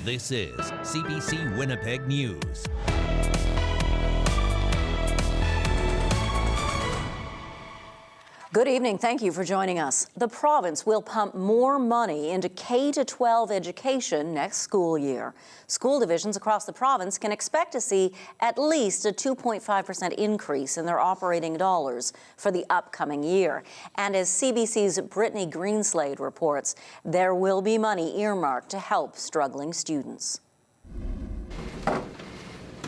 This is CBC Winnipeg News. Good evening. Thank you for joining us. The province will pump more money into K-12 education next school year. School divisions across the province can expect to see at least a 2.5% increase in their operating dollars for the upcoming year. And as CBC's Brittany Greenslade reports, there will be money earmarked to help struggling students.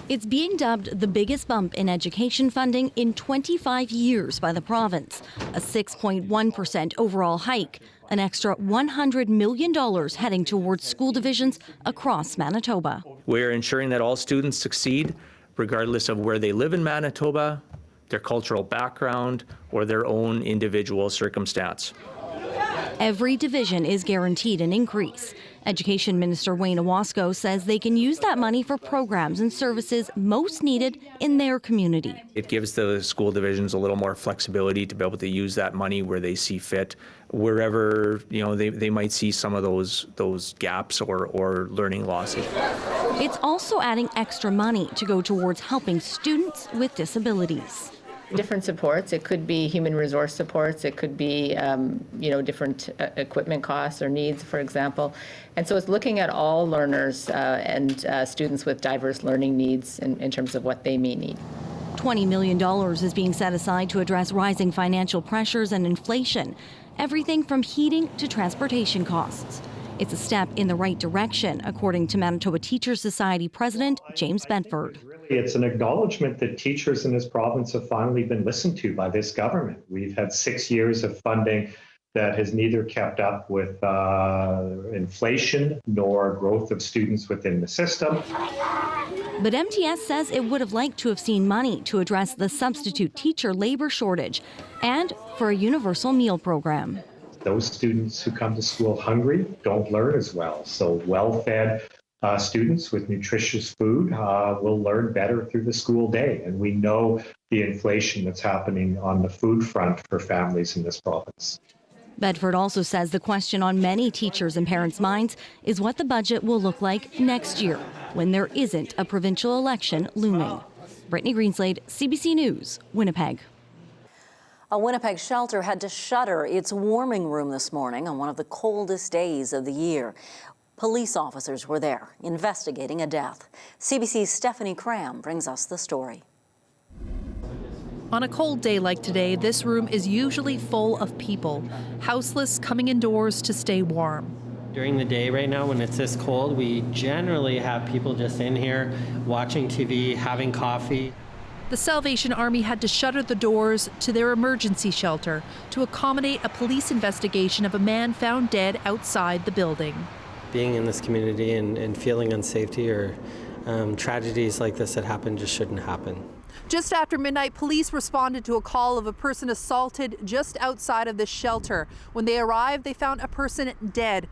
It's being dubbed the biggest bump in education funding in 25 years by the province, a 6.1% overall hike, an extra $100 million heading towards school divisions across Manitoba. We're ensuring that all students succeed, regardless of where they live in Manitoba, their cultural background, or their own individual circumstance. Every division is guaranteed an increase. Education Minister Wayne Owasco says they can use that money for programs and services most needed in their community. It gives the school divisions a little more flexibility to be able to use that money where they see fit, wherever they might see some of those gaps or learning losses. It's also adding extra money to go towards helping students with disabilities. Different supports. It could be human resource supports. It could be, different equipment costs or needs, for example. And so it's looking at all learners and students with diverse learning needs in terms of what they may need. $20 million is being set aside to address rising financial pressures and inflation, everything from heating to transportation costs. It's a step in the right direction, according to Manitoba Teachers Society President James Bedford. It's an acknowledgement that teachers in this province have finally been listened to by this government. We've had 6 years of funding that has neither kept up with inflation nor growth of students within the system. But MTS says it would have liked to have seen money to address the substitute teacher labor shortage and for a universal meal program. Those students who come to school hungry don't learn as well. So well-fed students with nutritious food will learn better through the school day. And we know the inflation that's happening on the food front for families in this province. Bedford also says the question on many teachers' and parents' minds is what the budget will look like next year when there isn't a provincial election looming. Brittany Greenslade, CBC News, Winnipeg. A Winnipeg shelter had to shutter its warming room this morning on one of the coldest days of the year. Police officers were there investigating a death. CBC's Stephanie Cram brings us the story. On a cold day like today, this room is usually full of people, houseless, coming indoors to stay warm. During the day right now, when it's this cold, we generally have people just in here watching TV, having coffee. The Salvation Army had to shutter the doors to their emergency shelter to accommodate a police investigation of a man found dead outside the building. Being in this community and feeling unsafety or tragedies like this that happen just shouldn't happen. Just after midnight, police responded to a call of a person assaulted just outside of this shelter. When they arrived, they found a person dead.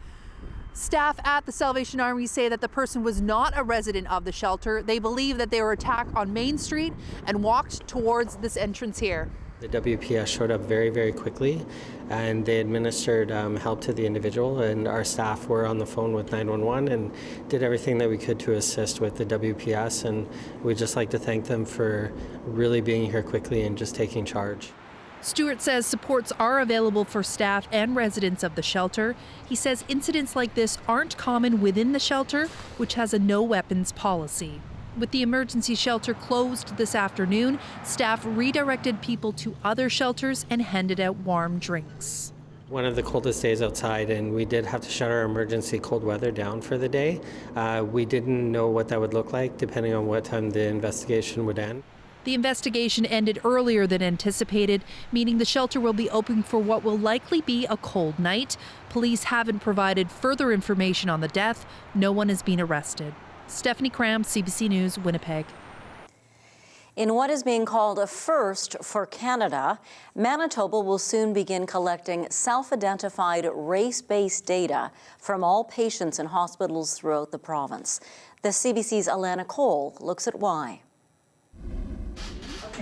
Staff at the Salvation Army say that the person was not a resident of the shelter. They believe that they were attacked on Main Street and walked towards this entrance here. The WPS showed up very, very quickly, and they administered help to the individual, and our staff were on the phone with 911 and did everything that we could to assist with the WPS, and we'd just like to thank them for really being here quickly and just taking charge. Stewart says supports are available for staff and residents of the shelter. He says incidents like this aren't common within the shelter, which has a no weapons policy. With the emergency shelter closed this afternoon, staff redirected people to other shelters and handed out warm drinks. One of the coldest days outside, and we did have to shut our emergency cold weather down for the day. We didn't know what that would look like depending on what time the investigation would end. The investigation ended earlier than anticipated, meaning the shelter will be open for what will likely be a cold night. Police haven't provided further information on the death. No one has been arrested. Stephanie Cram, CBC News, Winnipeg. In what is being called a first for Canada, Manitoba will soon begin collecting self-identified race-based data from all patients in hospitals throughout the province. The CBC's Alana Cole looks at why.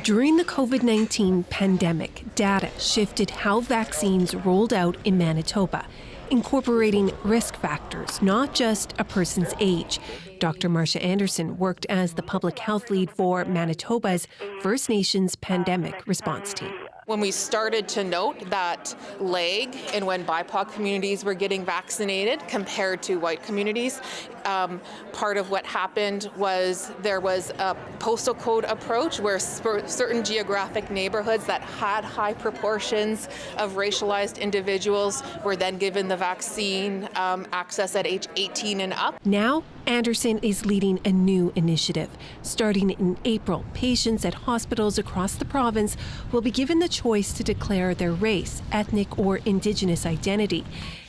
During the COVID-19 pandemic, data shifted how vaccines rolled out in Manitoba. incorporating risk factors, not just a person's age. Dr. Marcia Anderson worked as the public health lead for Manitoba's First Nations pandemic response team. When we started to note that lag in when BIPOC communities were getting vaccinated compared to white communities, part of what happened was there was a postal code approach where certain geographic neighborhoods that had high proportions of racialized individuals were then given the vaccine access at age 18 and up. Now, Anderson is leading a new initiative. Starting in April, patients at hospitals across the province will be given the choice to declare their race, ethnic, or Indigenous identity.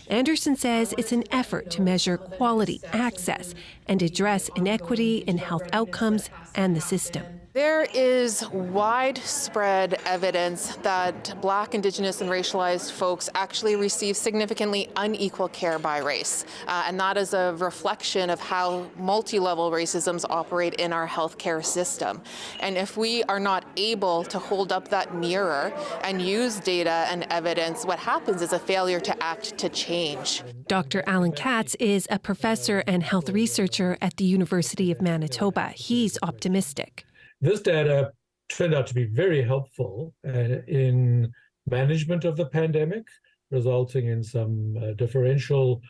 Anderson says it's an effort to measure quality, access, and address inequity in health outcomes and the system. There is widespread evidence that Black, Indigenous, and racialized folks actually receive significantly unequal care by race. And that is a reflection of how multi-level racisms operate in our healthcare system. And if we are not able to hold up that mirror and use data and evidence, what happens is a failure to act to change. Dr. Alan Katz is a professor and health researcher at the University of Manitoba. He's optimistic. This data turned out to be very helpful in management of the pandemic, resulting in some differential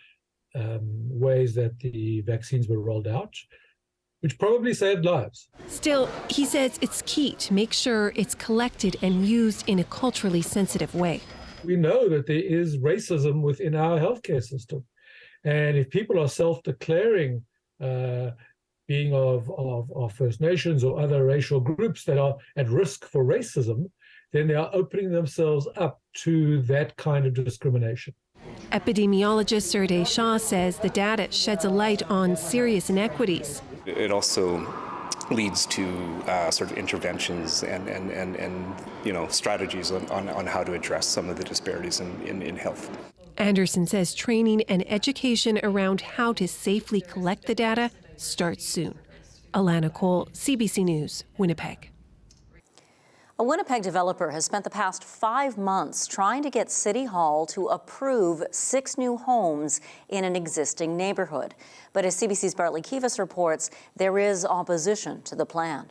ways that the vaccines were rolled out, which probably saved lives. Still, he says it's key to make sure it's collected and used in a culturally sensitive way. We know that there is racism within our healthcare system. And if people are self-declaring being of First Nations or other racial groups that are at risk for racism, then they are opening themselves up to that kind of discrimination. Epidemiologist Serday Shah says the data sheds a light on serious inequities. It also leads to sort of interventions and strategies on how to address some of the disparities in health. Anderson says training and education around how to safely collect the data starts soon. Alana Cole, CBC News, Winnipeg. A Winnipeg developer has spent the past 5 months trying to get City Hall to approve 6 new homes in an existing neighborhood. But as CBC's Bartley Kivas reports, there is opposition to the plan.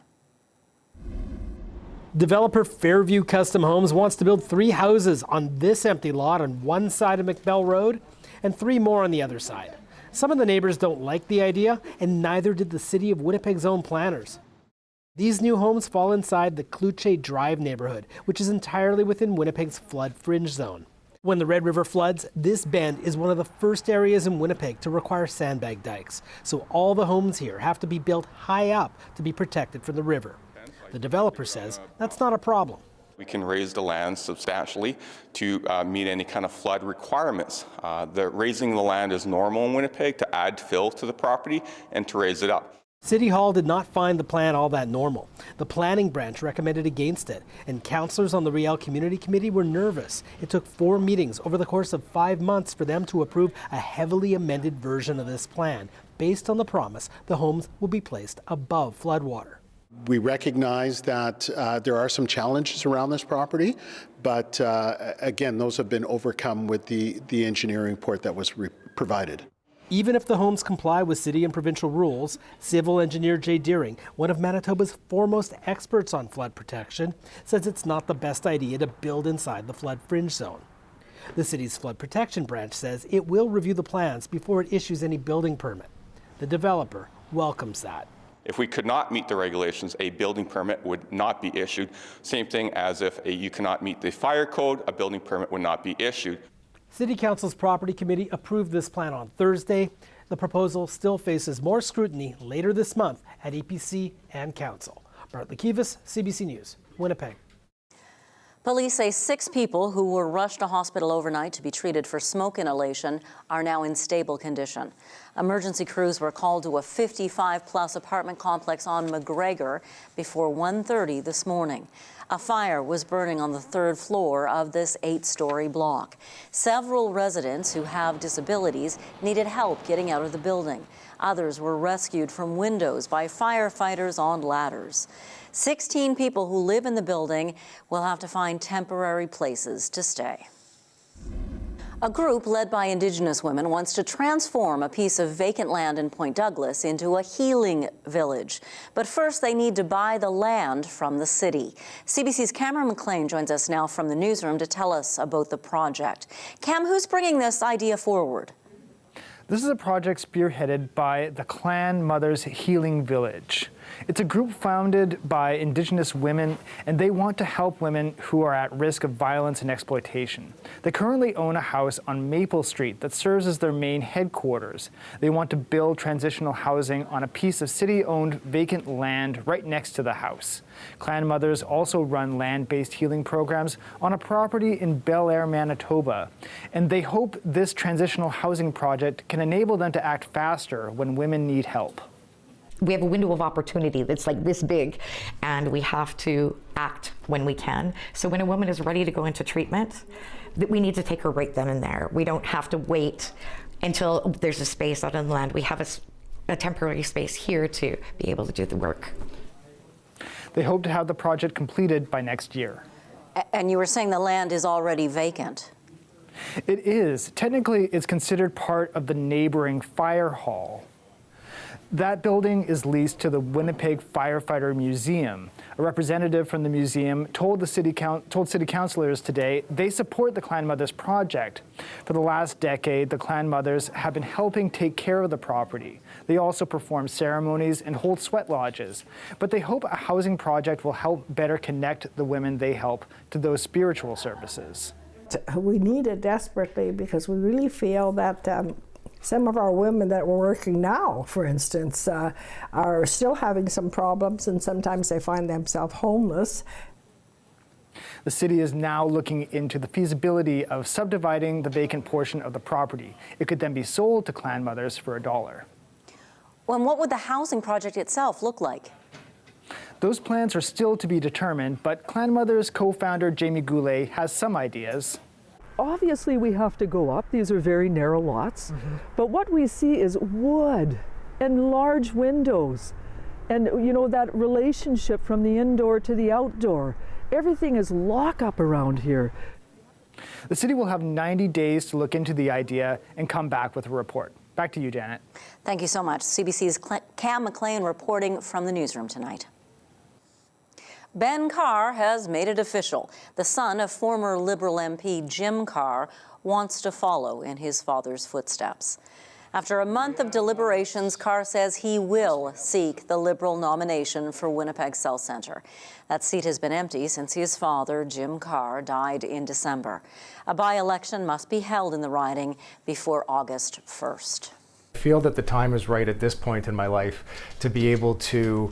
Developer Fairview Custom Homes wants to build 3 houses on this empty lot on one side of McBell Road and 3 more on the other side. Some of the neighbors don't like the idea, and neither did the City of Winnipeg's own planners. These new homes fall inside the Cluche Drive neighborhood, which is entirely within Winnipeg's flood fringe zone. When the Red River floods, this bend is one of the first areas in Winnipeg to require sandbag dikes, so all the homes here have to be built high up to be protected from the river. The developer says that's not a problem. We can raise the land substantially to meet any kind of flood requirements. Raising the land is normal in Winnipeg to add fill to the property and to raise it up. City Hall did not find the plan all that normal. The planning branch recommended against it, and councillors on the Riel Community Committee were nervous. It took 4 meetings over the course of 5 months for them to approve a heavily amended version of this plan, based on the promise the homes will be placed above floodwater. We recognize that there are some challenges around this property, but again, those have been overcome with the engineering report that was provided. Even if the homes comply with city and provincial rules, civil engineer Jay Deering, one of Manitoba's foremost experts on flood protection, says it's not the best idea to build inside the flood fringe zone. The city's flood protection branch says it will review the plans before it issues any building permit. The developer welcomes that. If we could not meet the regulations, a building permit would not be issued. Same thing as if you cannot meet the fire code, a building permit would not be issued. City Council's Property Committee approved this plan on Thursday. The proposal still faces more scrutiny later this month at EPC and Council. Bartley Kivas, CBC News, Winnipeg. Police say 6 people who were rushed to hospital overnight to be treated for smoke inhalation are now in stable condition. Emergency crews were called to a 55-plus apartment complex on McGregor before 1:30 this morning. A fire was burning on the 3rd floor of this 8-story block. Several residents who have disabilities needed help getting out of the building. Others were rescued from windows by firefighters on ladders. 16 people who live in the building will have to find temporary places to stay. A group led by Indigenous women wants to transform a piece of vacant land in Point Douglas into a healing village. But first, they need to buy the land from the city. CBC's Cameron McLean joins us now from the newsroom to tell us about the project. Cam, who's bringing this idea forward? This is a project spearheaded by the Clan Mothers Healing Village. It's a group founded by Indigenous women, and they want to help women who are at risk of violence and exploitation. They currently own a house on Maple Street that serves as their main headquarters. They want to build transitional housing on a piece of city-owned vacant land right next to the house. Clan Mothers also run land-based healing programs on a property in Bel Air, Manitoba, and they hope this transitional housing project can enable them to act faster when women need help. We have a window of opportunity that's like this big, and we have to act when we can. So when a woman is ready to go into treatment, we need to take her right then and there. We don't have to wait until there's a space out on the land. We have a temporary space here to be able to do the work. They hope to have the project completed by next year. And you were saying the land is already vacant. It is. Technically, it's considered part of the neighboring fire hall. That building is leased to the Winnipeg Firefighter Museum. A representative from the museum told city councillors today they support the Clan Mothers project. For the last decade, the Clan Mothers have been helping take care of the property. They also perform ceremonies and hold sweat lodges. But they hope a housing project will help better connect the women they help to those spiritual services. We need it desperately because we really feel that some of our women that were working now, for instance, are still having some problems, and sometimes they find themselves homeless. The city is now looking into the feasibility of subdividing the vacant portion of the property. It could then be sold to Clan Mothers for $1. Well, and what would the housing project itself look like? Those plans are still to be determined, but Clan Mothers co-founder Jamie Goulet has some ideas. Obviously, we have to go up. These are very narrow lots. But what we see is wood and large windows. And, you know, that relationship from the indoor to the outdoor. Everything is lock-up around here. The city will have 90 days to look into the idea and come back with a report. Back to you, Janet. Thank you so much. CBC's Cam McLean reporting from the newsroom tonight. Ben Carr has made it official. The son of former Liberal MP Jim Carr wants to follow in his father's footsteps. After a month of deliberations, Carr says he will seek the Liberal nomination for Winnipeg South Centre. That seat has been empty since his father, Jim Carr, died in December. A by-election must be held in the riding before August 1st. I feel that the time is right at this point in my life to be able to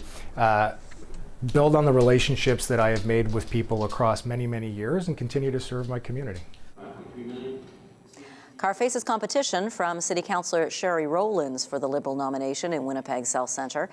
build on the relationships that I have made with people across many, many years and continue to serve my community. Carr faces competition from City Councillor Sherry Rowlands for the Liberal nomination in Winnipeg South Centre.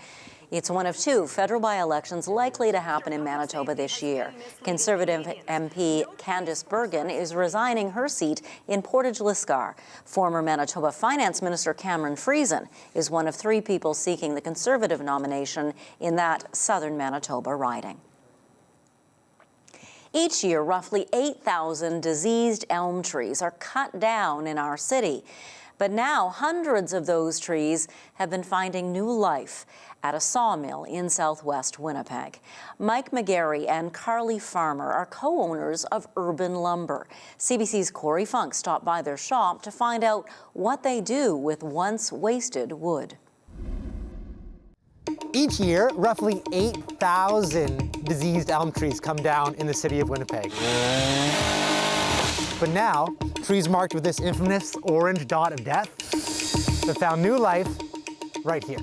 It's one of two federal by-elections likely to happen in Manitoba this year. Conservative MP Candice Bergen is resigning her seat in Portage-Liscar. Former Manitoba Finance Minister Cameron Friesen is one of three people seeking the Conservative nomination in that southern Manitoba riding. Each year, roughly 8,000 diseased elm trees are cut down in our city. But now, hundreds of those trees have been finding new life at a sawmill in southwest Winnipeg. Mike McGarry and Carly Farmer are co-owners of Urban Lumber. CBC's Corey Funk stopped by their shop to find out what they do with once wasted wood. Each year, roughly 8,000 diseased elm trees come down in the city of Winnipeg. But now, trees marked with this infamous orange dot of death have found new life right here.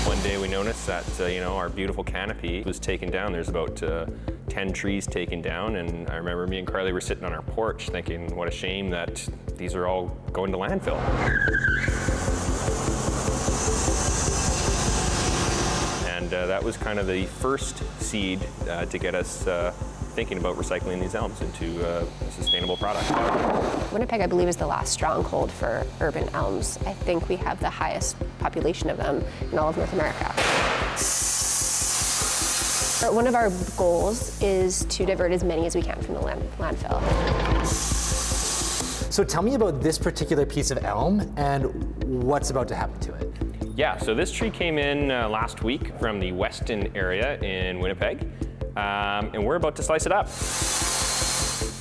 One day we noticed that, our beautiful canopy was taken down. There's about 10 trees taken down, and I remember me and Carly were sitting on our porch thinking, what a shame that these are all going to landfill. And that was kind of the first seed to get us thinking about recycling these elms into a sustainable product. Winnipeg, I believe, is the last stronghold for urban elms. I think we have the highest population of them in all of North America. One of our goals is to divert as many as we can from the landfill. So tell me about this particular piece of elm and what's about to happen to it. Yeah, so this tree came in last week from the Weston area in Winnipeg, and we're about to slice it up.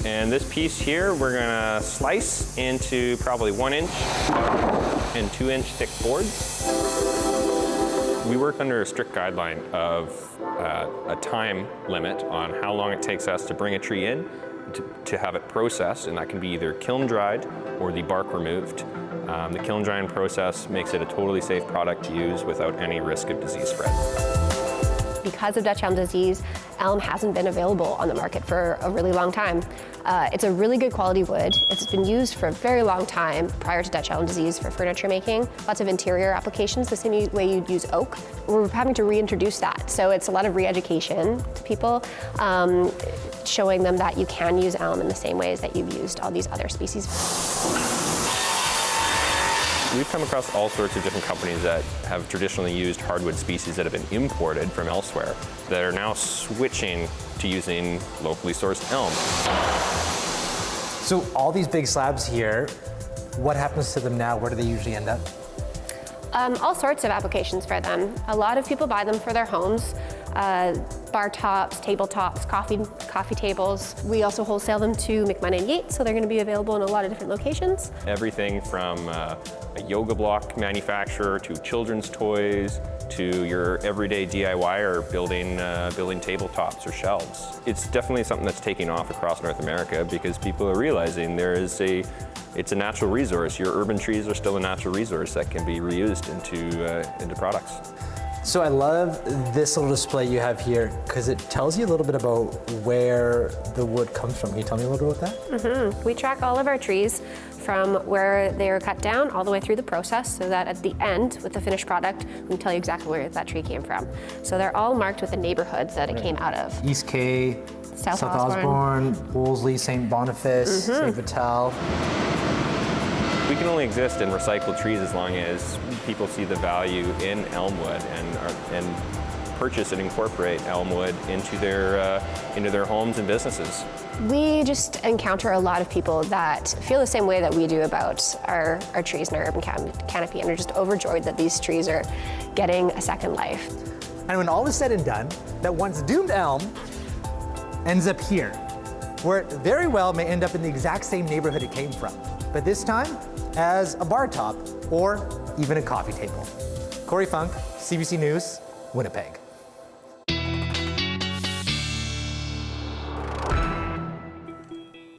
And this piece here, we're gonna slice into probably 1 inch and 2 inch thick boards. We work under a strict guideline of a time limit on how long it takes us to bring a tree in to have it processed, and that can be either kiln dried or the bark removed. The kiln drying process makes it a totally safe product to use without any risk of disease spread. Because of Dutch elm disease, elm hasn't been available on the market for a really long time. It's a really good quality wood. It's been used for a very long time prior to Dutch elm disease for furniture making. Lots of interior applications, the same way you'd use oak. We're having to reintroduce that. So it's a lot of re-education to people, showing them that you can use elm in the same ways that you've used all these other species. We've come across all sorts of different companies that have traditionally used hardwood species that have been imported from elsewhere that are now switching to using locally sourced elm. So all these big slabs here, what happens to them now? Where do they usually end up? All sorts of applications for them. A lot of people buy them for their homes. Bar tops, tabletops, coffee tables. We also wholesale them to McMahon and Yates, so they're going to be available in a lot of different locations. Everything from a yoga block manufacturer to children's toys to your everyday DIYer building tabletops or shelves. It's definitely something that's taking off across North America because people are realizing it's a natural resource. Your urban trees are still a natural resource that can be reused into products. So I love this little display you have here because it tells you a little bit about where the wood comes from. Can you tell me a little bit about that? Mm-hmm. We track all of our trees from where they were cut down all the way through the process so that at the end, with the finished product, we can tell you exactly where that tree came from. So they're all marked with the neighborhoods that it came out of. East Quay, South Osborne, Wolseley, St. Boniface, St. Vital. We can only exist in recycled trees as long as people see the value in elm wood and purchase and incorporate elm wood into their homes and businesses. We just encounter a lot of people that feel the same way that we do about our trees and our urban canopy, and are just overjoyed that these trees are getting a second life. And when all is said and done, that once doomed elm ends up here, where it very well may end up in the exact same neighborhood it came from, but this time as a bar top or even a coffee table. Corey Funk, CBC News, Winnipeg.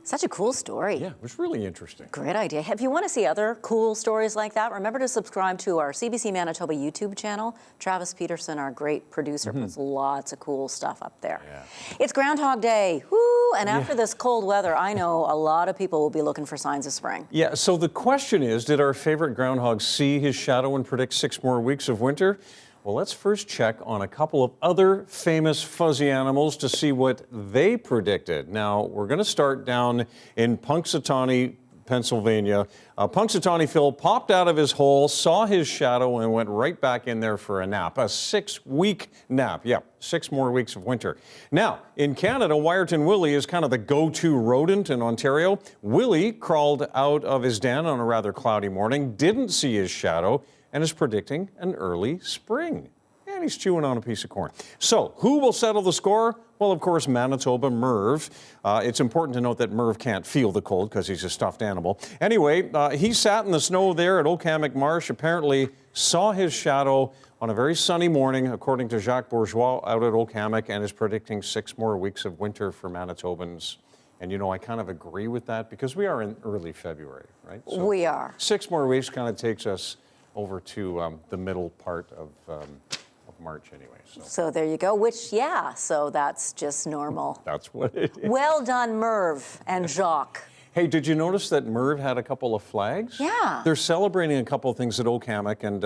Such a cool story. Yeah, it was really interesting. Great idea. If you want to see other cool stories like that, remember to subscribe to our CBC Manitoba YouTube channel. Travis Peterson, our great producer, puts lots of cool stuff up there. Yeah. It's Groundhog Day. Woo! And after this cold weather, I know a lot of people will be looking for signs of spring. Yeah, so the question is, did our favorite groundhog see his shadow and predict 6 more weeks of winter? Well, let's first check on a couple of other famous fuzzy animals to see what they predicted. Now, we're going to start down in Punxsutawney, Pennsylvania. Punxsutawney Phil popped out of his hole, saw his shadow, and went right back in there for a nap. A 6-week nap. Yeah, 6 more weeks of winter. Now, in Canada, Wiarton Willie is kind of the go-to rodent in Ontario. Willie crawled out of his den on a rather cloudy morning, didn't see his shadow, and is predicting an early spring. And he's chewing on a piece of corn. So, who will settle the score? Well, of course, Manitoba Merv. It's important to note that Merv can't feel the cold because he's a stuffed animal. Anyway, he sat in the snow there at Okamic Marsh, apparently saw his shadow on a very sunny morning, according to Jacques Bourgeois out at Okamic, and is predicting 6 more weeks of winter for Manitobans. And, you know, I kind of agree with that because we are in early February, right? So we are. 6 more weeks kind of takes us over to the middle part of March anyway. So there you go, so that's just normal. That's what it is. Well done, Merv and Jacques. Hey, did you notice that Merv had a couple of flags? Yeah. They're celebrating a couple of things at Okamic, and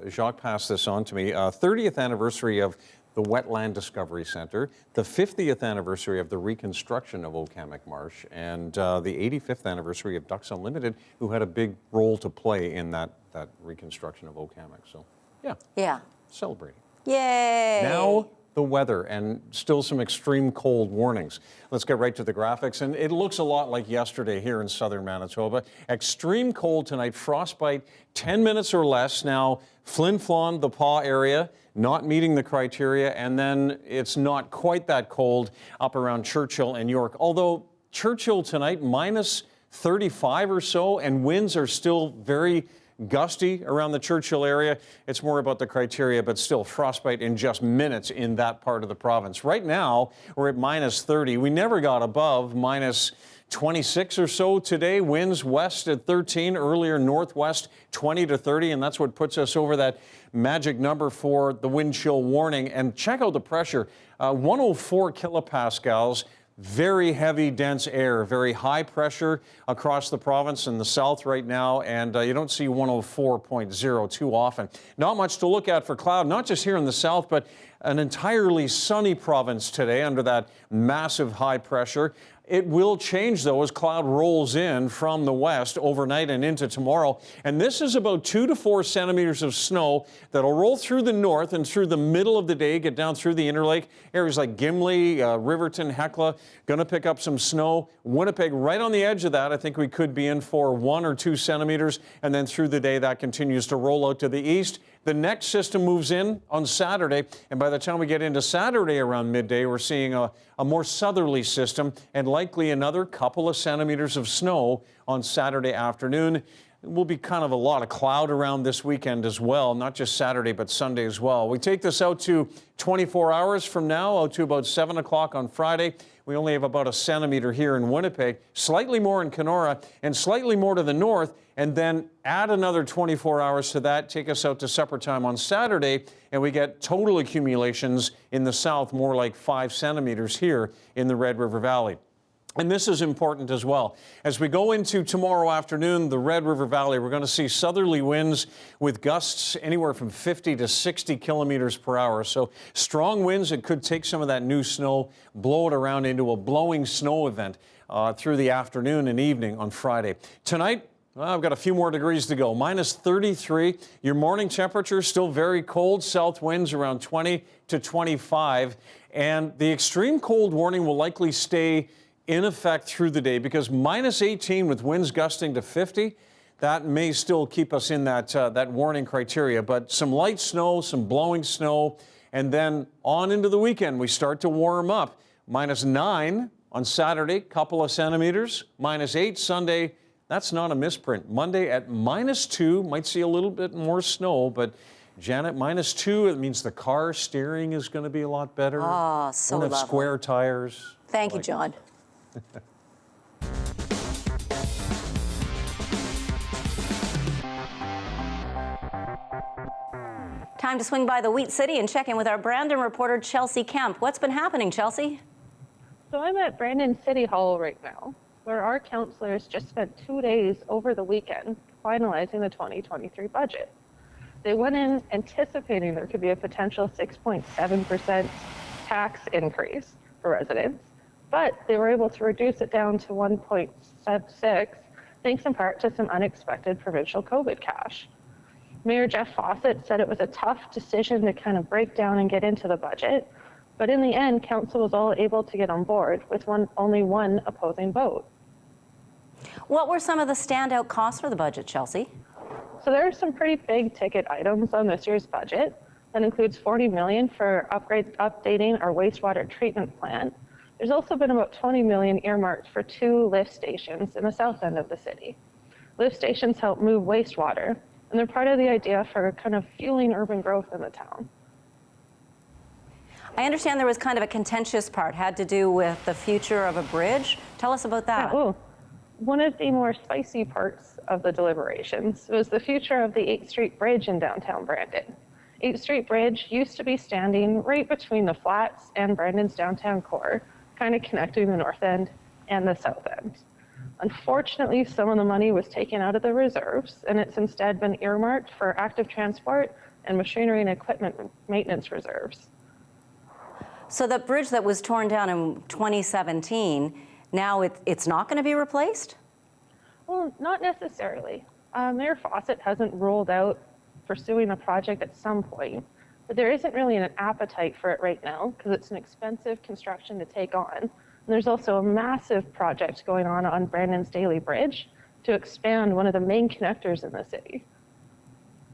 Jacques passed this on to me. 30th anniversary of the Wetland Discovery Center, the 50th anniversary of the reconstruction of Okamic Marsh, and the 85th anniversary of Ducks Unlimited, who had a big role to play in that reconstruction of Okamic. So, yeah. Yeah. Celebrating. Yay! Now, the weather and still some extreme cold warnings. Let's get right to the graphics. And it looks a lot like yesterday here in southern Manitoba. Extreme cold tonight, frostbite 10 minutes or less. Now, Flin Flon, the Paw area, not meeting the criteria. And then it's not quite that cold up around Churchill and York. Although Churchill tonight, minus 35 or so, and winds are still very gusty around the Churchill area. It's more about the criteria, but still frostbite in just minutes in that part of the province. Right now, we're at minus 30. We never got above minus 26 or so today. Winds west at 13, earlier northwest 20 to 30, and that's what puts us over that magic number for the wind chill warning. And check out the pressure, 104 kilopascals. Very heavy, dense air, very high pressure across the province in the south right now, and you don't see 104.0 too often. Not much to look at for cloud, not just here in the south, but an entirely sunny province today under that massive high pressure. It will change, though, as cloud rolls in from the west overnight and into tomorrow. And this is about 2 to 4 centimeters of snow that'll roll through the north and through the middle of the day, get down through the Interlake. Areas like Gimli, Riverton, Hecla, going to pick up some snow. Winnipeg, right on the edge of that, I think we could be in for 1 or 2 centimeters. And then through the day, that continues to roll out to the east. The next system moves in on Saturday, and by the time we get into Saturday around midday, we're seeing a more southerly system and likely another couple of centimeters of snow on Saturday afternoon. It will be kind of a lot of cloud around this weekend as well, not just Saturday, but Sunday as well. We take this out to 24 hours from now, out to about 7 o'clock on Friday. We only have about a centimeter here in Winnipeg, slightly more in Kenora, and slightly more to the north, and then add another 24 hours to that, take us out to supper time on Saturday, and we get total accumulations in the south, more like 5 centimeters here in the Red River Valley. And this is important as well. As we go into tomorrow afternoon, the Red River Valley, we're going to see southerly winds with gusts anywhere from 50 to 60 kilometers per hour. So strong winds, it could take some of that new snow, blow it around into a blowing snow event through the afternoon and evening on Friday. Tonight, well, I've got a few more degrees to go. Minus 33. Your morning temperature still very cold. South winds around 20 to 25. And the extreme cold warning will likely stay in effect through the day because minus 18 with winds gusting to 50, that may still keep us in that warning criteria. But some light snow, some blowing snow, and then on into the weekend, we start to warm up. Minus 9 on Saturday, couple of centimeters. Minus 8 Sunday. That's not a misprint. Monday at minus 2, might see a little bit more snow, but Janet, minus 2, it means the car steering is going to be a lot better. Ah, so Won't have lovely. square tires. Thank you, John. Time to swing by the Wheat City and check in with our Brandon reporter, Chelsea Kemp. What's been happening, Chelsea? So I'm at Brandon City Hall right now, where our councillors just spent 2 days over the weekend finalizing the 2023 budget. They went in anticipating there could be a potential 6.7% tax increase for residents, but they were able to reduce it down to 1.6, thanks in part to some unexpected provincial COVID cash. Mayor Jeff Fawcett said it was a tough decision to kind of break down and get into the budget, but in the end, council was all able to get on board with only one opposing vote. What were some of the standout costs for the budget, Chelsea? So there are some pretty big ticket items on this year's budget. That includes $40 million for updating our wastewater treatment plant. There's also been about $20 million earmarked for 2 lift stations in the south end of the city. Lift stations help move wastewater, and they're part of the idea for kind of fueling urban growth in the town. I understand there was kind of a contentious part, had to do with the future of a bridge. Tell us about that. Yeah, one of the more spicy parts of the deliberations was the future of the 8th Street Bridge in downtown Brandon. 8th Street Bridge used to be standing right between the flats and Brandon's downtown core, kind of connecting the north end and the south end. Unfortunately, some of the money was taken out of the reserves, and it's instead been earmarked for active transport and machinery and equipment maintenance reserves. So the bridge that was torn down in 2017, now it's not going to be replaced? Well, not necessarily. Mayor Fawcett hasn't ruled out pursuing a project at some point, but there isn't really an appetite for it right now because it's an expensive construction to take on. And there's also a massive project going on Brandon's Daily Bridge to expand one of the main connectors in the city.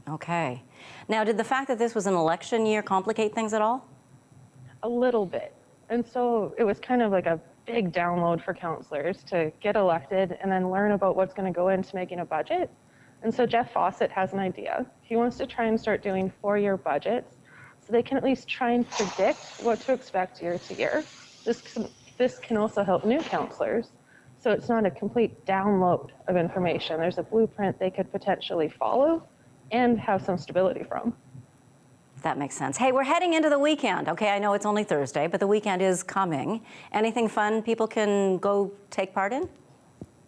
Okay. Now, did the fact that this was an election year complicate things at all? A little bit. And so it was kind of like a big download for councillors to get elected and then learn about what's going to go into making a budget. And so Jeff Fawcett has an idea. He wants to try and start doing 4-year budgets so they can at least try and predict what to expect year to year. This can also help new councillors. So it's not a complete download of information. There's a blueprint they could potentially follow and have some stability from. That makes sense. Hey, we're heading into the weekend. Okay, I know it's only Thursday, but the weekend is coming. Anything fun people can go take part in?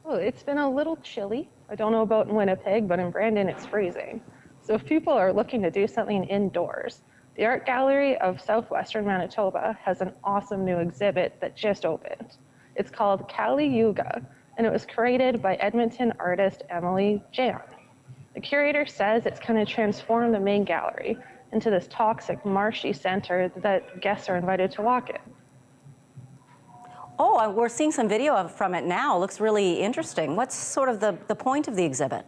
Well, it's been a little chilly. I don't know about in Winnipeg, but in Brandon it's freezing. So if people are looking to do something indoors, the Art Gallery of Southwestern Manitoba has an awesome new exhibit that just opened. It's called Kali Yuga, and it was created by Edmonton artist Emily Jan. The curator says it's going to transform the main gallery into this toxic, marshy center that guests are invited to walk in. Oh, we're seeing some video from it now. It looks really interesting. What's sort of the point of the exhibit?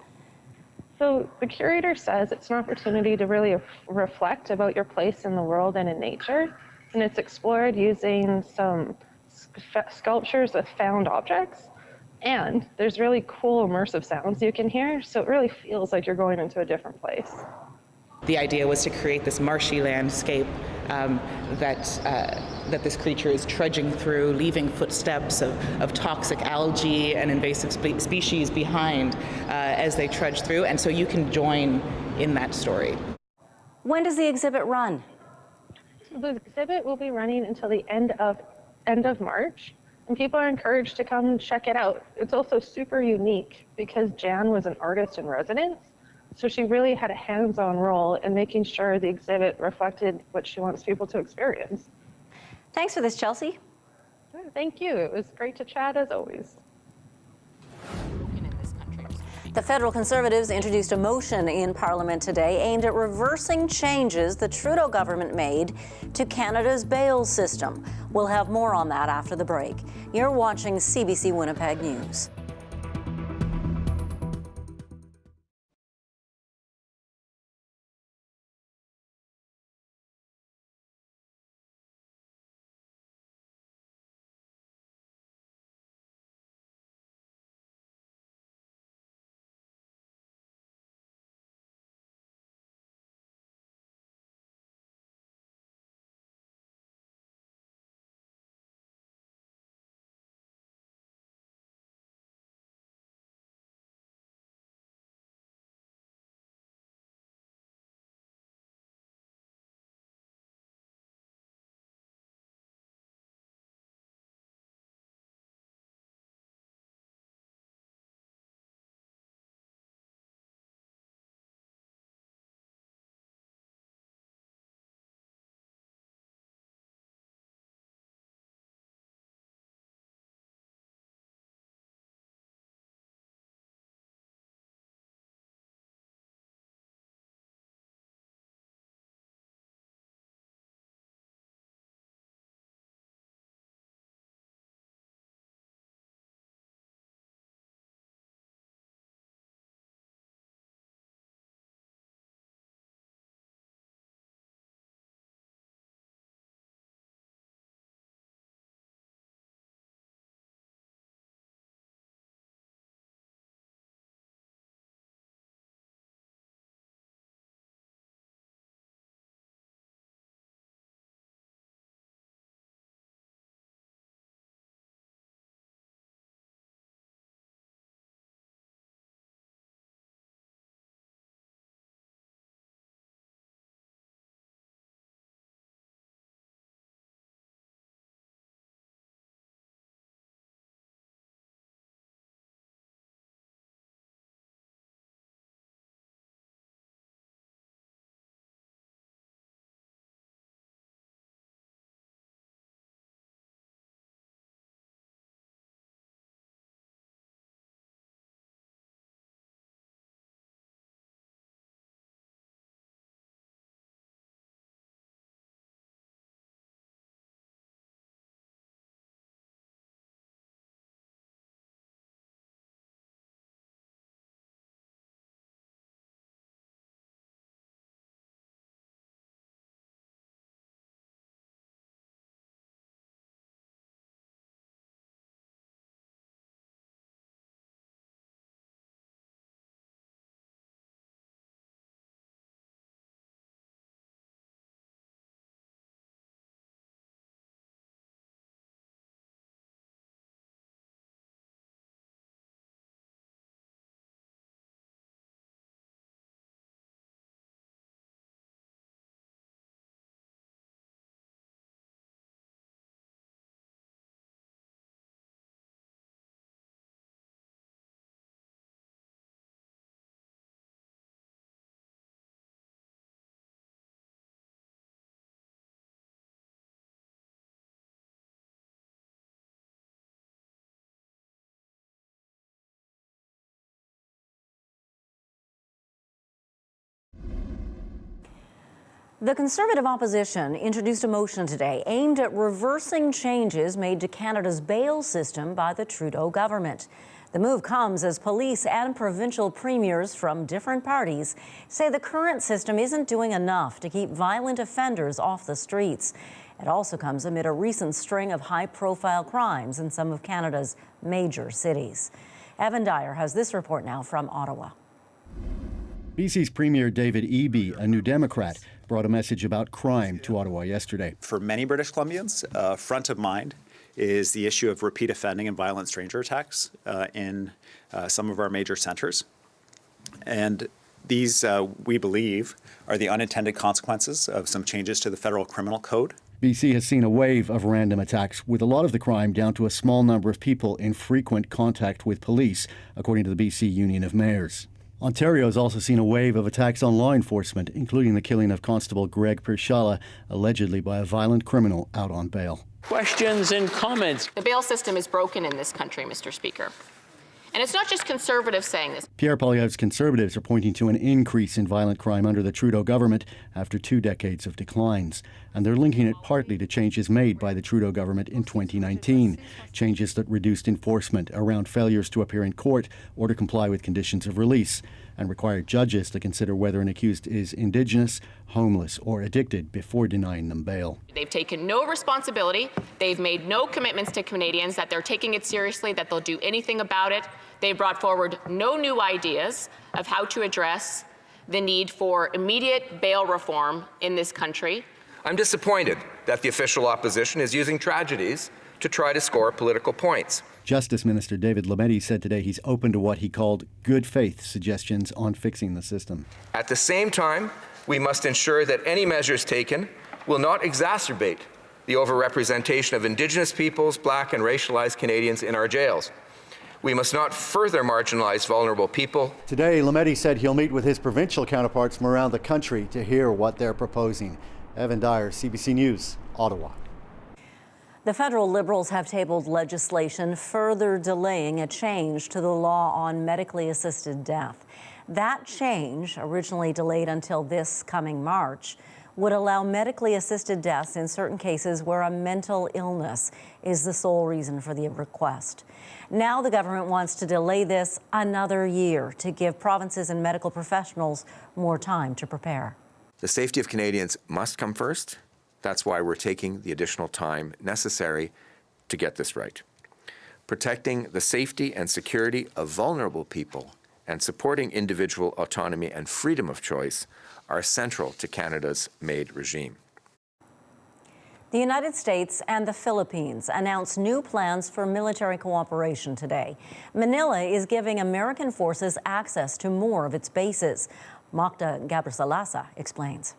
So the curator says it's an opportunity to really reflect about your place in the world and in nature. And it's explored using some sculptures with found objects. And there's really cool immersive sounds you can hear. So it really feels like you're going into a different place. The idea was to create this marshy landscape that this creature is trudging through, leaving footsteps of toxic algae and invasive species behind as they trudge through, and so you can join in that story. When does the exhibit run? So the exhibit will be running until the end of March, and people are encouraged to come and check it out. It's also super unique because Jan was an artist in residence. So she really had a hands-on role in making sure the exhibit reflected what she wants people to experience. Thanks for this, Chelsea. Thank you. It was great to chat as always. The federal Conservatives introduced a motion in Parliament today aimed at reversing changes the Trudeau government made to Canada's bail system. We'll have more on that after the break. You're watching CBC Winnipeg News. The Conservative opposition introduced a motion today aimed at reversing changes made to Canada's bail system by the Trudeau government. The move comes as police and provincial premiers from different parties say the current system isn't doing enough to keep violent offenders off the streets. It also comes amid a recent string of high-profile crimes in some of Canada's major cities. Evan Dyer has this report now from Ottawa. BC's Premier David Eby, a New Democrat, brought a message about crime to Ottawa yesterday. For many British Columbians, front of mind is the issue of repeat offending and violent stranger attacks in some of our major centres. And these, we believe, are the unintended consequences of some changes to the federal criminal code. BC has seen a wave of random attacks, with a lot of the crime down to a small number of people in frequent contact with police, according to the BC Union of Mayors. Ontario has also seen a wave of attacks on law enforcement, including the killing of Constable Greg Pershala, allegedly by a violent criminal out on bail. Questions and comments. The bail system is broken in this country, Mr. Speaker. And it's not just Conservatives saying this. Pierre Poilievre's Conservatives are pointing to an increase in violent crime under the Trudeau government after 2 decades of declines. And they're linking it partly to changes made by the Trudeau government in 2019, changes that reduced enforcement around failures to appear in court or to comply with conditions of release, and required judges to consider whether an accused is Indigenous, homeless, or addicted before denying them bail. They've taken no responsibility. They've made no commitments to Canadians that they're taking it seriously, that they'll do anything about it. They brought forward no new ideas of how to address the need for immediate bail reform in this country. I'm disappointed that the official opposition is using tragedies to try to score political points. Justice Minister David Lametti said today he's open to what he called good faith suggestions on fixing the system. At the same time, we must ensure that any measures taken will not exacerbate the overrepresentation of Indigenous peoples, Black and racialized Canadians in our jails. We must not further marginalize vulnerable people. Today, Lametti said he'll meet with his provincial counterparts from around the country to hear what they're proposing. Evan Dyer, CBC News, Ottawa. The federal Liberals have tabled legislation further delaying a change to the law on medically assisted death. That change, originally delayed until this coming March, would allow medically assisted deaths in certain cases where a mental illness is the sole reason for the request. Now the government wants to delay this another year to give provinces and medical professionals more time to prepare. The safety of Canadians must come first. That's why we're taking the additional time necessary to get this right. Protecting the safety and security of vulnerable people and supporting individual autonomy and freedom of choice are central to Canada's MAID regime. The United States and the Philippines announced new plans for military cooperation today. Manila is giving American forces access to more of its bases. Magda Gabrisalasa explains.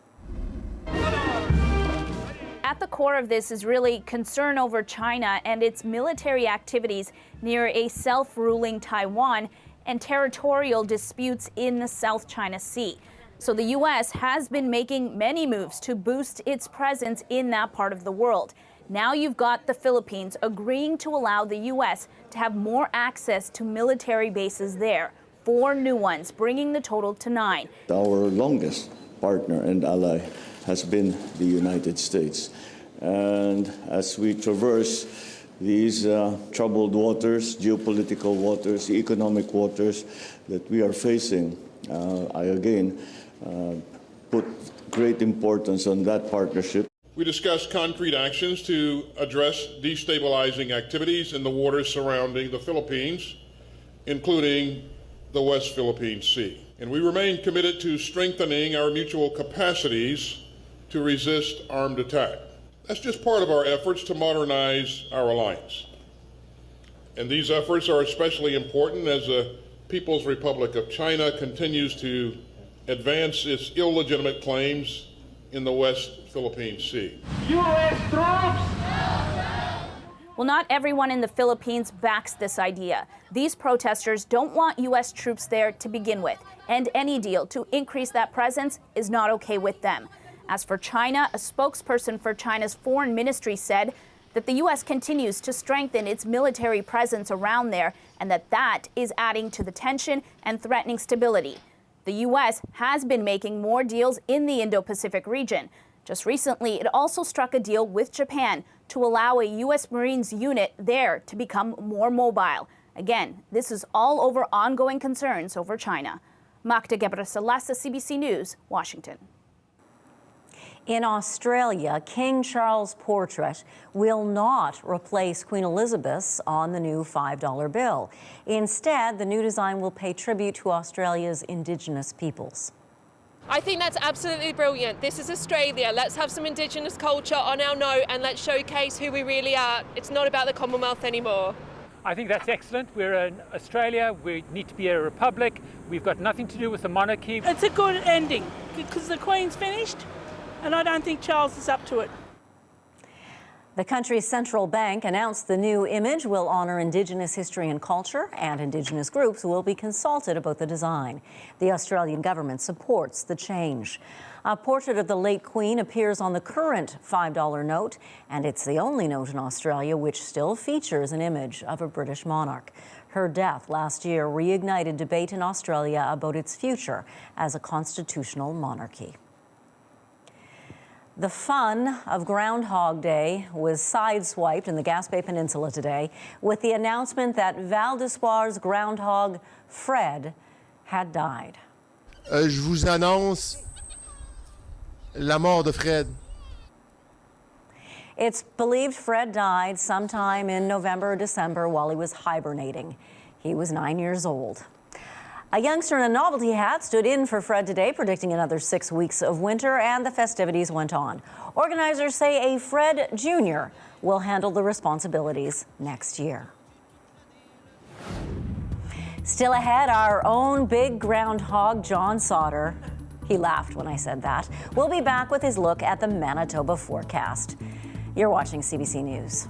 At the core of this is really concern over China and its military activities near a self-ruling Taiwan and territorial disputes in the South China Sea. So the U.S. has been making many moves to boost its presence in that part of the world. Now you've got the Philippines agreeing to allow the U.S. to have more access to military bases there, 4 new ones, bringing the total to 9. Our longest partner and ally has been the United States. And as we traverse these troubled waters, geopolitical waters, economic waters that we are facing, I again put great importance on that partnership. We discussed concrete actions to address destabilizing activities in the waters surrounding the Philippines, including the West Philippine Sea. And we remain committed to strengthening our mutual capacities to resist armed attack. That's just part of our efforts to modernize our alliance. And these efforts are especially important as the People's Republic of China continues to advance its illegitimate claims in the West Philippine Sea. U.S. troops! Well, not everyone in the Philippines backs this idea. These protesters don't want U.S. troops there to begin with, and any deal to increase that presence is not okay with them. As for China, a spokesperson for China's foreign ministry said that the U.S. continues to strengthen its military presence around there and that is adding to the tension and threatening stability. The U.S. has been making more deals in the Indo-Pacific region. Just recently, it also struck a deal with Japan to allow a U.S. Marines unit there to become more mobile. Again, this is all over ongoing concerns over China. Magda Gebrselassie, CBC News, Washington. In Australia, King Charles' portrait will not replace Queen Elizabeth's on the new $5 bill. Instead, the new design will pay tribute to Australia's Indigenous peoples. I think that's absolutely brilliant. This is Australia. Let's have some Indigenous culture on our note and let's showcase who we really are. It's not about the Commonwealth anymore. I think that's excellent. We're in Australia. We need to be a republic. We've got nothing to do with the monarchy. It's a good ending because the Queen's finished and I don't think Charles is up to it. The country's central bank announced the new image will honor Indigenous history and culture, and Indigenous groups will be consulted about the design. The Australian government supports the change. A portrait of the late Queen appears on the current $5 note, and it's the only note in Australia which still features an image of a British monarch. Her death last year reignited debate in Australia about its future as a constitutional monarchy. The fun of Groundhog Day was sideswiped in the Gaspé Peninsula today with the announcement that Val d'Espoir's groundhog, Fred, had died. Je vous annonce la mort de Fred. It's believed Fred died sometime in November or December while he was hibernating. He was 9 years old. A youngster in a novelty hat stood in for Fred today, predicting another 6 weeks of winter, and the festivities went on. Organizers say a Fred Jr. will handle the responsibilities next year. Still ahead, our own big groundhog, John Sauder. He laughed when I said that. We'll be back with his look at the Manitoba forecast. You're watching CBC News.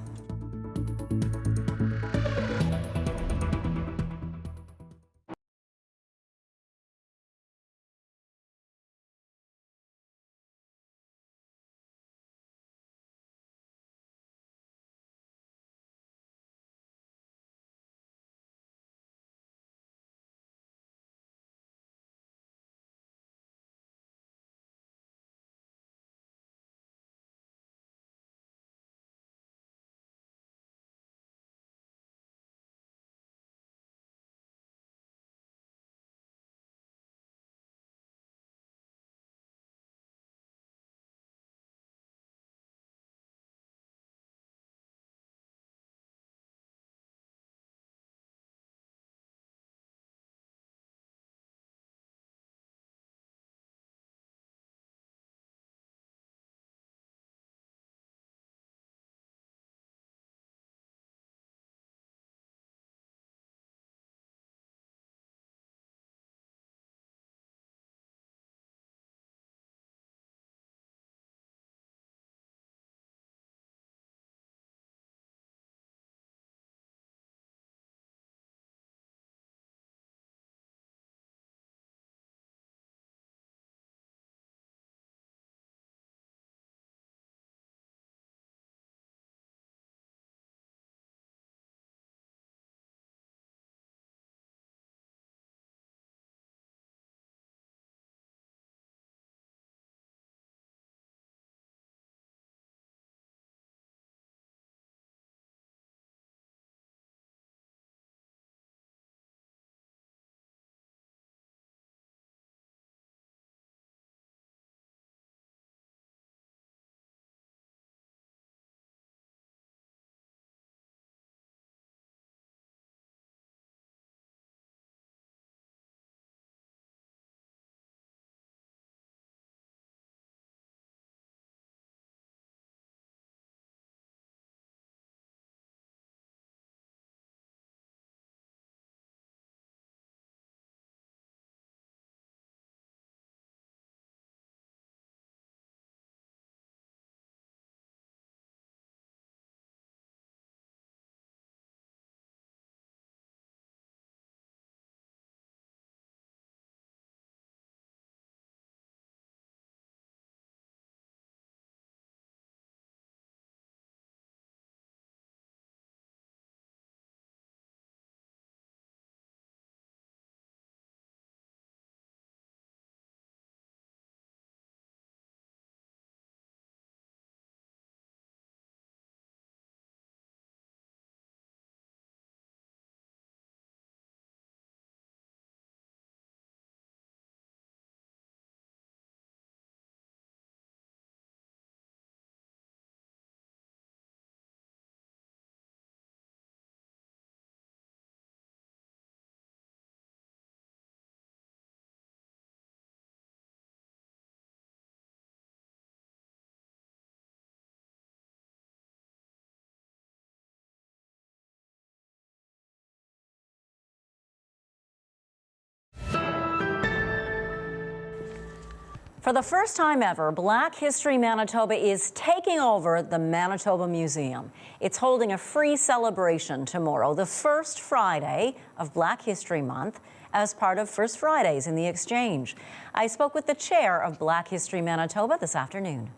For the first time ever, Black History Manitoba is taking over the Manitoba Museum. It's holding a free celebration tomorrow, the first Friday of Black History Month, as part of First Fridays in the Exchange. I spoke with the chair of Black History Manitoba this afternoon.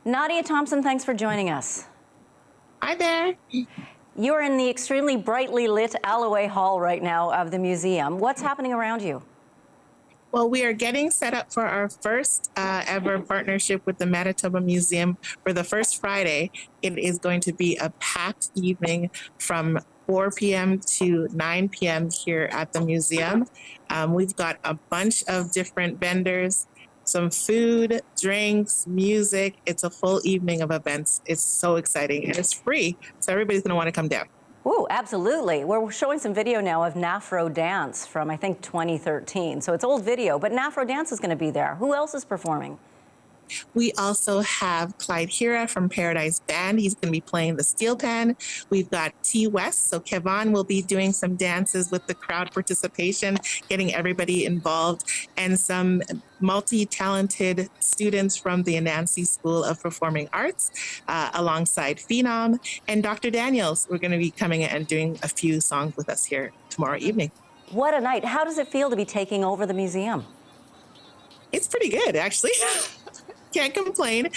Nadia Thompson, thanks for joining us. Hi there. You're in the extremely brightly lit Alloway Hall right now of the museum. What's happening around you? Well, we are getting set up for our first ever partnership with the Manitoba Museum for the first Friday. It is going to be a packed evening from 4 p.m. to 9 p.m. here at the museum. We've got a bunch of different vendors, some food, drinks, music. It's a full evening of events. It's so exciting and it's free, so everybody's going to want to come down. Ooh, absolutely. We're showing some video now of Nafro Dance from, I think, 2013. So it's old video, but Nafro Dance is going to be there. Who else is performing? We also have Clyde Hira from Paradise Band. He's going to be playing the steel pan. We've got T West. So Kevon will be doing some dances with the crowd participation, getting everybody involved, and some multi-talented students from the Anansi School of Performing Arts alongside Phenom and Dr. Daniels. We're going to be coming and doing a few songs with us here tomorrow evening. What a night. How does it feel to be taking over the museum? It's pretty good, actually. Can't complain.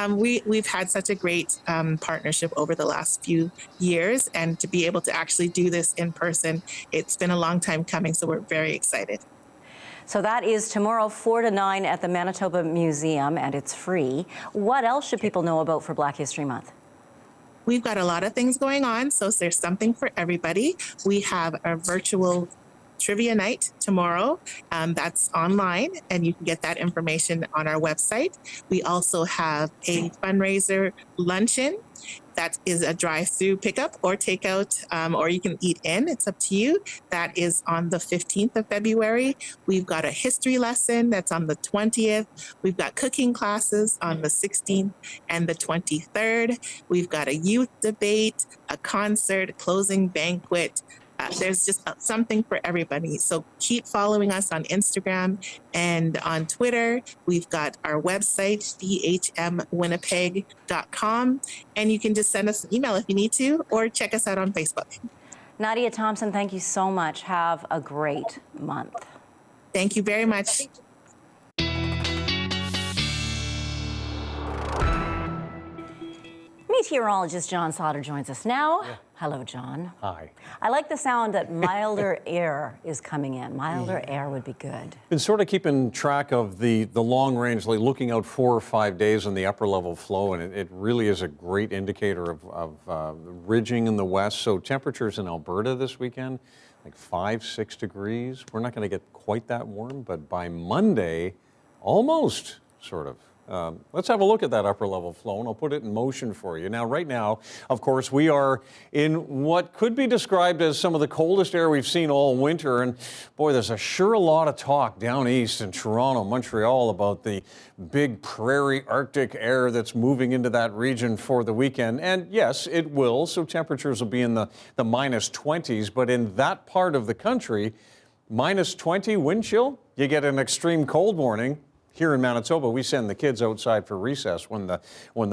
We've had such a great partnership over the last few years, and to be able to actually do this in person, it's been a long time coming, so we're very excited. So that is tomorrow, 4 to 9 at the Manitoba Museum, and it's free. What else should people know about for Black History Month? We've got a lot of things going on, so there's something for everybody. We have a virtual trivia night tomorrow. That's online, and you can get that information on our website. We also have a fundraiser luncheon that is a drive-through pickup or takeout, or you can eat in. It's up to you. That is on the 15th of February. We've got a history lesson that's on the 20th. We've got cooking classes on the 16th and the 23rd. We've got a youth debate, a concert, closing banquet. There's just something for everybody. So keep following us on Instagram and on Twitter. We've got our website, dhmwinnipeg.com. And you can just send us an email if you need to, or check us out on Facebook. Nadia Thompson, thank you so much. Have a great month. Thank you very much. Meteorologist John Sauder joins us now. Yeah. Hello, John. Hi. I like the sound that milder air is coming in. Milder air would be good. Been sort of keeping track of the long range, like looking out 4 or 5 days on the upper level flow, and it really is a great indicator of ridging in the west. So temperatures in Alberta this weekend, like 5-6 degrees. We're not going to get quite that warm, but by Monday, almost sort of. Let's have a look at that upper level flow, and I'll put it in motion for you. Now, right now, of course, we are in what could be described as some of the coldest air we've seen all winter. And boy, there's a lot of talk down east in Toronto, Montreal, about the big prairie Arctic air that's moving into that region for the weekend. And yes, it will. So temperatures will be in the minus 20s. But in that part of the country, minus 20 wind chill, you get an extreme cold warning. Here in Manitoba, we send the kids outside for recess when the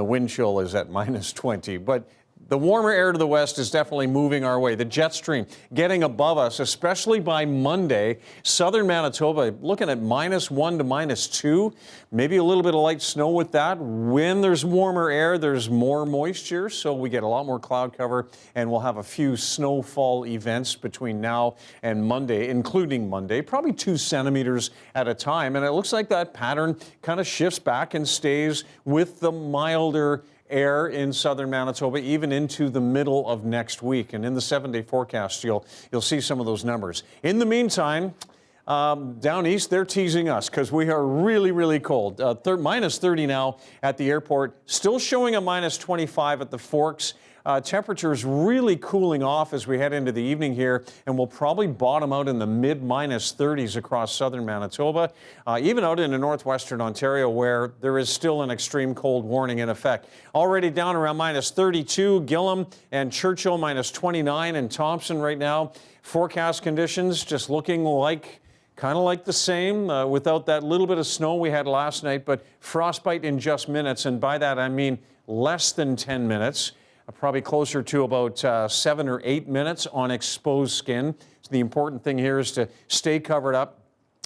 wind chill is at minus 20. But the warmer air to the west is definitely moving our way. The jet stream getting above us, especially by Monday. Southern Manitoba looking at -1 to -2. Maybe a little bit of light snow with that. When there's warmer air, there's more moisture, so we get a lot more cloud cover, and we'll have a few snowfall events between now and Monday, including Monday, probably 2 centimeters at a time. And it looks like that pattern kind of shifts back and stays with the milder air in southern Manitoba even into the middle of next week. And in the 7-day forecast, you'll see some of those numbers. In the meantime, down east, they're teasing us because we are really, really cold. Minus 30 now at the airport, still showing a minus 25 at the Forks. Temperatures really cooling off as we head into the evening here, and we'll probably bottom out in the mid-minus 30s across southern Manitoba, even out into northwestern Ontario, where there is still an extreme cold warning in effect. Already down around minus 32, Gillam and Churchill minus 29, and Thompson right now. Forecast conditions just looking like kind of like the same without that little bit of snow we had last night, but frostbite in just minutes. And by that, I mean less than 10 minutes, probably closer to about 7 or 8 minutes on exposed skin. So the important thing here is to stay covered up,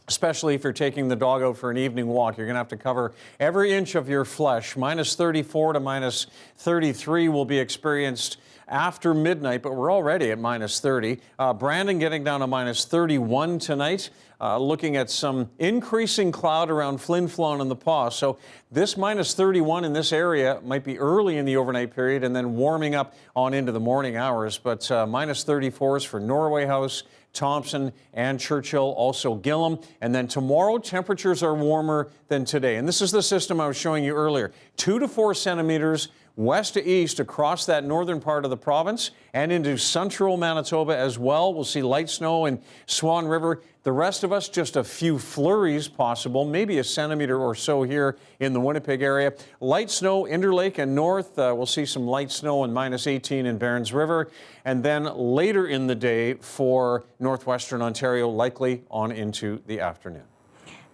especially if you're taking the dog out for an evening walk. You're going to have to cover every inch of your flesh. Minus 34 to minus 33 will be experienced after midnight, but we're already at minus 30. Brandon getting down to minus 31 tonight. Looking at some increasing cloud around Flin Flon and the Paw. So this minus 31 in this area might be early in the overnight period and then warming up on into the morning hours. But minus 34s for Norway House, Thompson, and Churchill, also Gillam. And then tomorrow, temperatures are warmer than today. And this is the system I was showing you earlier. 2 to 4 centimeters west to east across that northern part of the province and into central Manitoba as well. We'll see light snow in Swan River. The rest of us, just a few flurries possible, maybe a centimeter or so here in the Winnipeg area. Light snow, Interlake and north. We'll see some light snow in minus 18 in Barons River. And then later in the day for northwestern Ontario, likely on into the afternoon.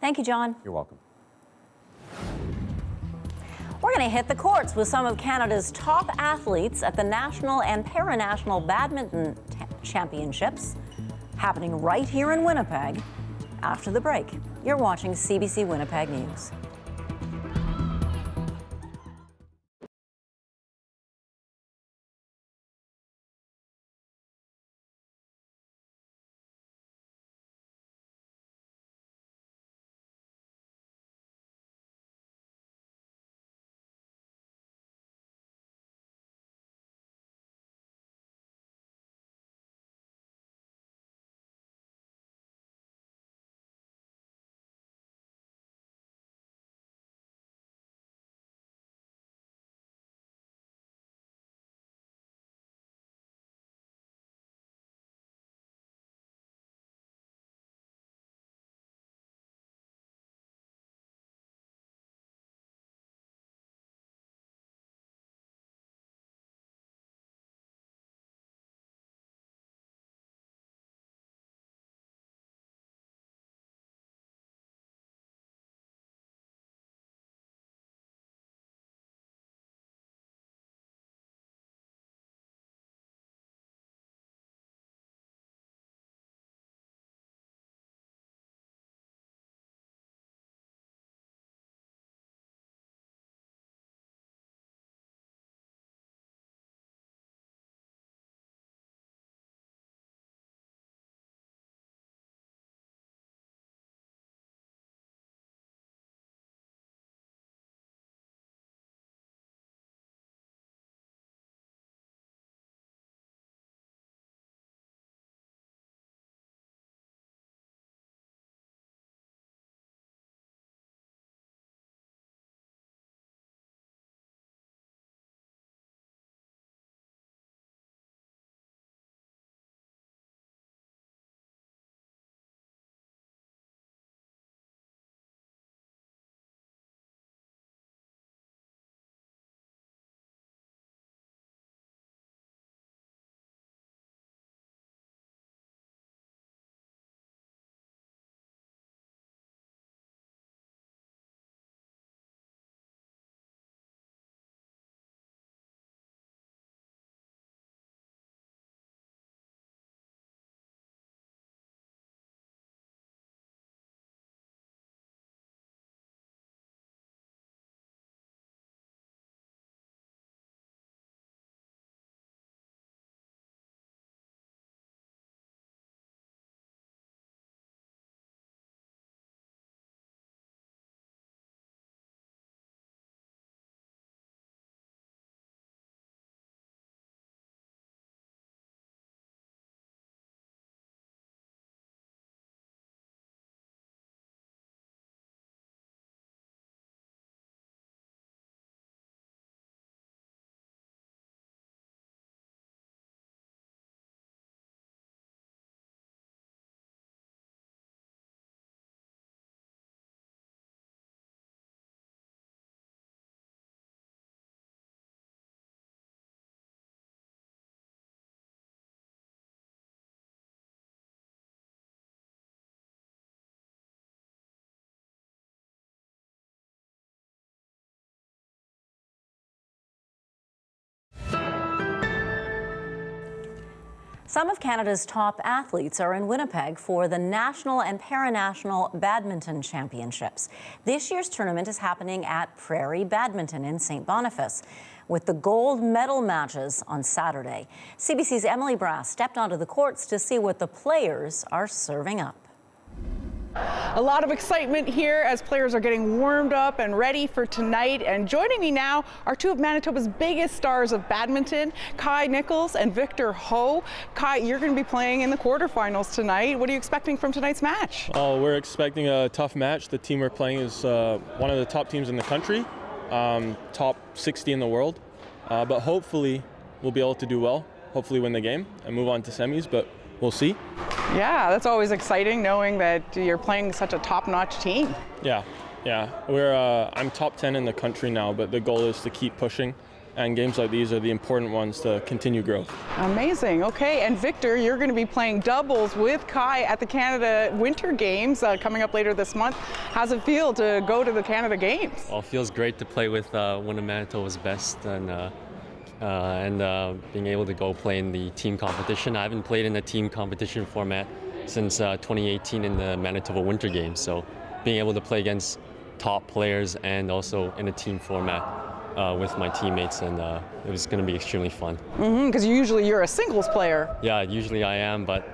Thank you, John. You're welcome. We're going to hit the courts with some of Canada's top athletes at the national and paranational badminton championships, happening right here in Winnipeg after the break. You're watching CBC Winnipeg News. Some of Canada's top athletes are in Winnipeg for the National and Paranational Badminton Championships. This year's tournament is happening at Prairie Badminton in St. Boniface, with the gold medal matches on Saturday. CBC's Emily Brass stepped onto the courts to see what the players are serving up. A lot of excitement here as players are getting warmed up and ready for tonight. And joining me now are two of Manitoba's biggest stars of badminton, Kai Nichols and Victor Ho. Kai, you're going to be playing in the quarterfinals tonight. What are you expecting from tonight's match? Oh, we're expecting a tough match. The team we're playing is one of the top teams in the country, top 60 in the world. But hopefully we'll be able to do well, hopefully win the game and move on to semis, but we'll see. Yeah, that's always exciting knowing that you're playing such a top-notch team. Yeah. I'm top 10 in the country now, but the goal is to keep pushing, and games like these are the important ones to continue growth. Amazing. Okay, and Victor, you're going to be playing doubles with Kai at the Canada Winter Games coming up later this month. How's it feel to go to the Canada Games? Well, it feels great to play with one of Manitoba's best, and being able to go play in the team competition. I haven't played in the team competition format since 2018 in the Manitoba Winter Games, so being able to play against top players and also in a team format with my teammates, and it was going to be extremely fun. Because usually you're a singles player. Yeah, usually I am, but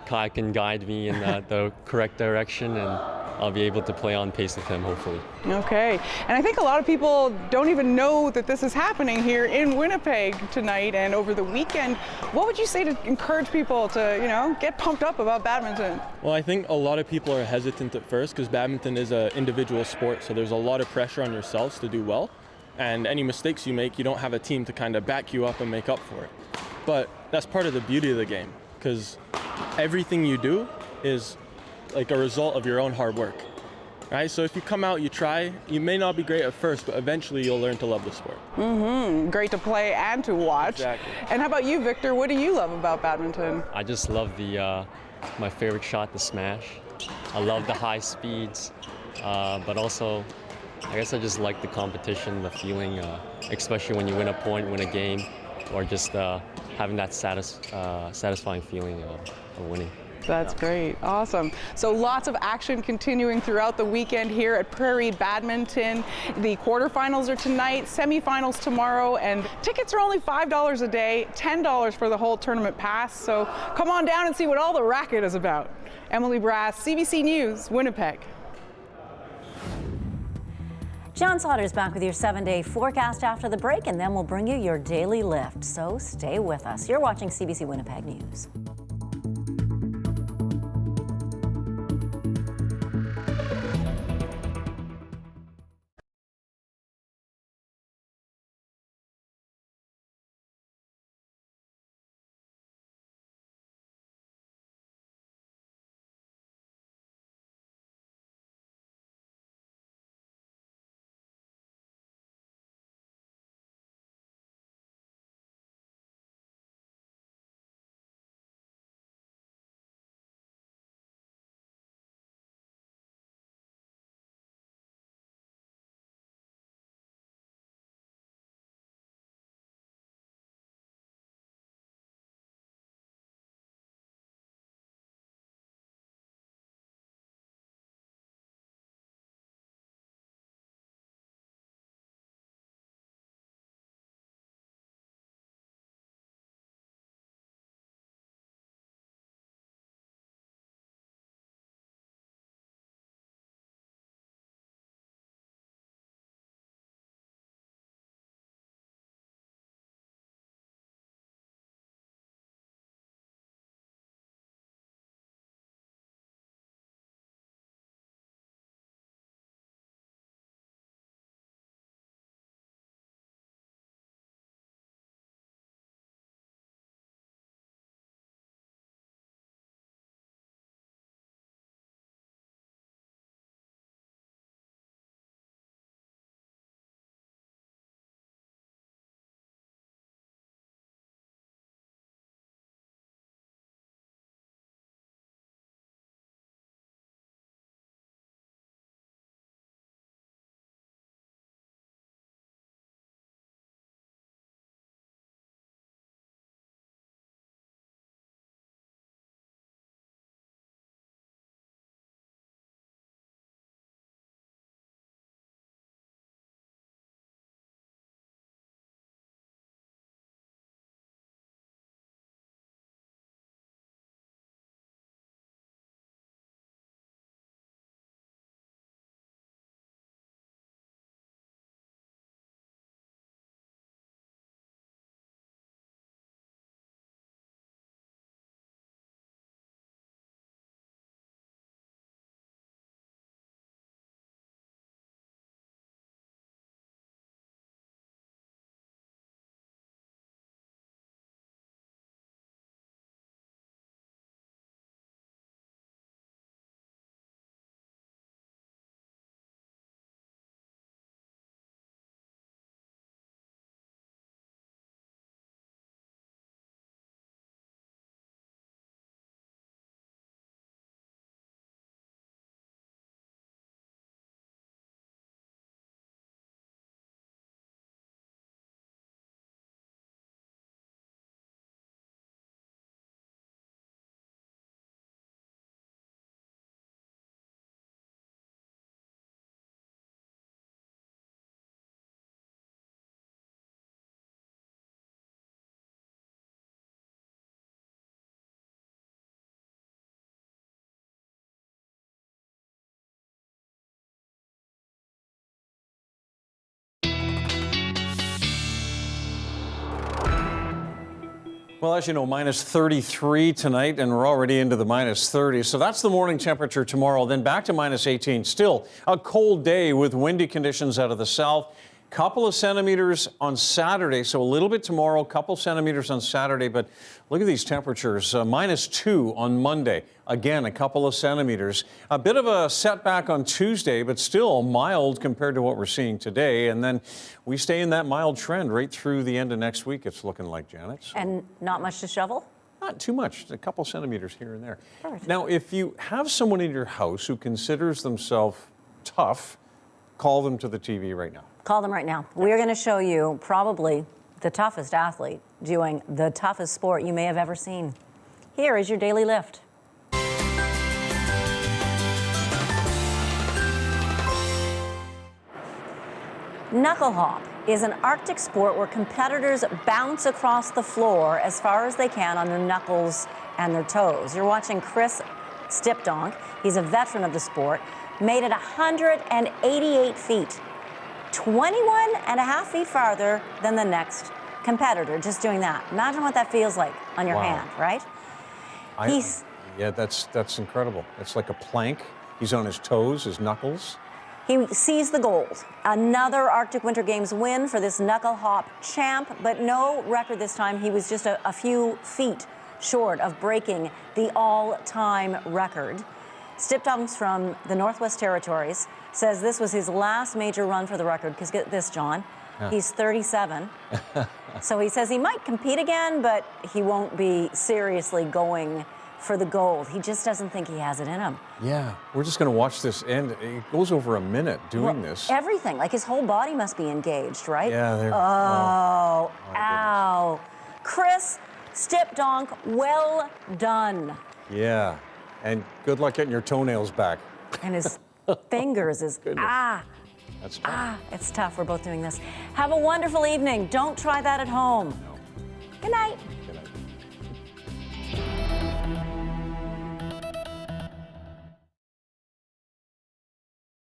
Kai can guide me in the correct direction, and I'll be able to play on pace with him, hopefully. Okay, and I think a lot of people don't even know that this is happening here in Winnipeg tonight and over the weekend. What would you say to encourage people to, get pumped up about badminton? Well, I think a lot of people are hesitant at first because badminton is an individual sport, so there's a lot of pressure on yourselves to do well. And any mistakes you make, you don't have a team to kind of back you up and make up for it. But that's part of the beauty of the game, because everything you do is like a result of your own hard work, right? So if you come out, you try, you may not be great at first, but eventually you'll learn to love the sport. Great to play and to watch. Exactly. And how about you, Victor? What do you love about badminton? I just love my favorite shot, the smash. I love the high speeds, but also I guess I just like the competition, the feeling, especially when you win a point, win a game, or just having that satisfying feeling of winning. That's great. Awesome. So lots of action continuing throughout the weekend here at Prairie Badminton. The quarterfinals are tonight, semifinals tomorrow, and tickets are only $5 a day, $10 for the whole tournament pass. So come on down and see what all the racket is about. Emily Brass, CBC News, Winnipeg. John Sauder's back with your 7-day forecast after the break, and then we'll bring you your daily lift. So stay with us. You're watching CBC Winnipeg News. Well, as you know, minus 33 tonight, and we're already into the minus 30. So that's the morning temperature tomorrow. Then back to minus 18. Still a cold day with windy conditions out of the south. Couple of centimeters on Saturday, so a little bit tomorrow, couple centimeters on Saturday, but look at these temperatures. Minus 2 on Monday. Again, a couple of centimeters. A bit of a setback on Tuesday, but still mild compared to what we're seeing today. And then we stay in that mild trend right through the end of next week, it's looking like, Janet. So And not much to shovel? not too much, a couple centimeters here and there. Perfect. Now, if you have someone in your house who considers themselves tough, call them to the TV right now. Call them right now. We're going to show you probably the toughest athlete doing the toughest sport you may have ever seen. Here is your daily lift. Knuckle hop is an Arctic sport where competitors bounce across the floor as far as they can on their knuckles and their toes. You're watching Chris Stipdonk. He's a veteran of the sport, made it 188 feet. 21 and a half feet farther than the next competitor, just doing that. Imagine what that feels like on your hand, right? Yeah, that's incredible. It's like a plank. He's on his toes, his knuckles. He sees the gold. Another Arctic Winter Games win for this knuckle hop champ, but no record this time. He was just a few feet short of breaking the all-time record. Stipdonk's from the Northwest Territories, says this was his last major run for the record, because get this, John, he's 37. So he says he might compete again, but he won't be seriously going for the gold. He just doesn't think he has it in him. Yeah, we're just going to watch this end. It goes over a minute doing this. Everything, like his whole body must be engaged, right? Yeah, they're... Oh, ow. Chris Stipdonk, well done. Yeah, and good luck getting your toenails back. And his fingers is, That's tough. it's tough. We're both doing this. Have a wonderful evening. Don't try that at home. Good night.